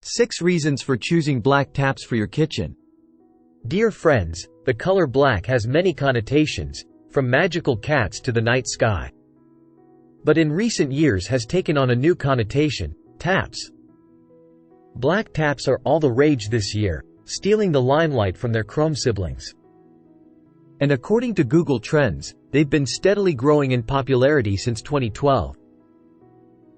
6 reasons for choosing black taps for your kitchen. Dear friends, the color black has many connotations, from magical cats to the night sky. But in recent years has taken on a new connotation: taps. Black taps are all the rage this year, stealing the limelight from their chrome siblings. And according to Google Trends, they've been steadily growing in popularity since 2012.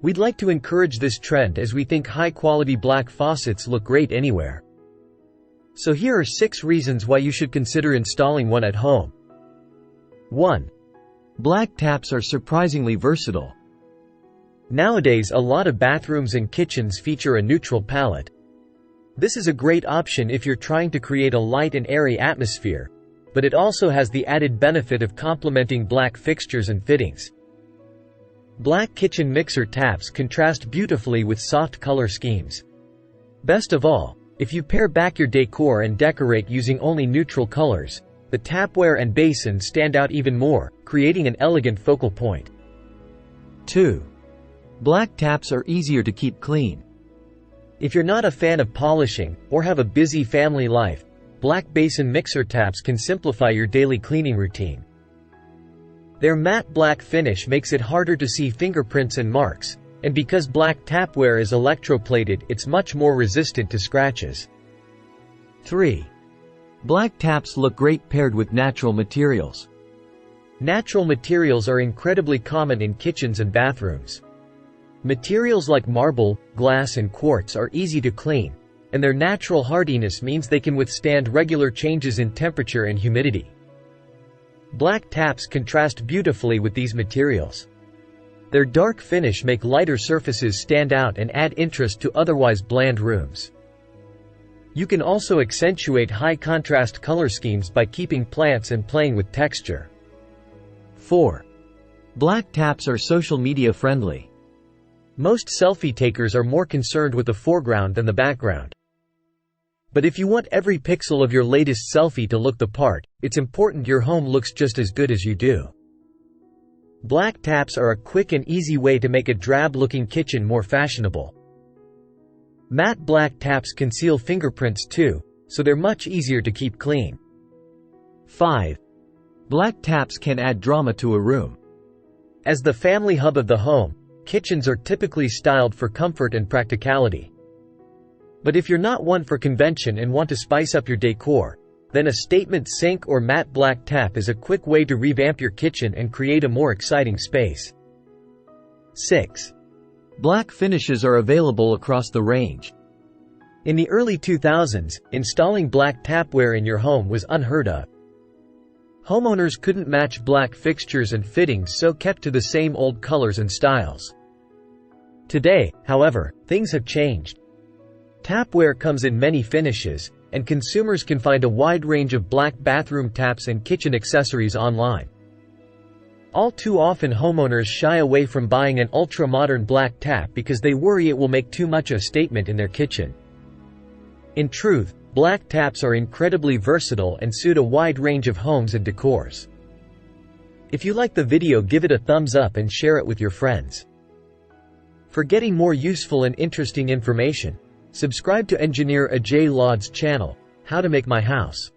We'd like to encourage this trend as we think high-quality black faucets look great anywhere. So here are 6 reasons why you should consider installing one at home. 1. Black taps are surprisingly versatile. Nowadays, a lot of bathrooms and kitchens feature a neutral palette. This is a great option if you're trying to create a light and airy atmosphere, but it also has the added benefit of complementing black fixtures and fittings. Black kitchen mixer taps contrast beautifully with soft color schemes. Best of all, if you pare back your decor and decorate using only neutral colors, the tapware and basin stand out even more, creating an elegant focal point. 2. Black taps are easier to keep clean. If you're not a fan of polishing, or have a busy family life, black basin mixer taps can simplify your daily cleaning routine. Their matte black finish makes it harder to see fingerprints and marks, and because black tapware is electroplated, it's much more resistant to scratches. 3. Black taps look great paired with natural materials. Natural materials are incredibly common in kitchens and bathrooms. Materials like marble, glass and quartz are easy to clean, and their natural hardiness means they can withstand regular changes in temperature and humidity. Black taps contrast beautifully with these materials. Their dark finish make lighter surfaces stand out and add interest to otherwise bland rooms. You can also accentuate high-contrast color schemes by keeping plants and playing with texture. 4. Black taps are social media friendly. Most selfie takers are more concerned with the foreground than the background. But if you want every pixel of your latest selfie to look the part, it's important your home looks just as good as you do. Black taps are a quick and easy way to make a drab-looking kitchen more fashionable. Matte black taps conceal fingerprints too, so they're much easier to keep clean. 5. Black taps can add drama to a room. As the family hub of the home, kitchens are typically styled for comfort and practicality. But if you're not one for convention and want to spice up your decor, then a statement sink or matte black tap is a quick way to revamp your kitchen and create a more exciting space. 6. Black finishes are available across the range. In the early 2000s, installing black tapware in your home was unheard of. Homeowners couldn't match black fixtures and fittings, so kept to the same old colors and styles. Today, however, things have changed. Tapware comes in many finishes, and consumers can find a wide range of black bathroom taps and kitchen accessories online. All too often homeowners shy away from buying an ultra-modern black tap because they worry it will make too much a statement in their kitchen. In truth, black taps are incredibly versatile and suit a wide range of homes and decors. If you like the video, give it a thumbs up and share it with your friends. For getting more useful and interesting information, subscribe to Engineer Ajay Lod's channel, How to Make My House.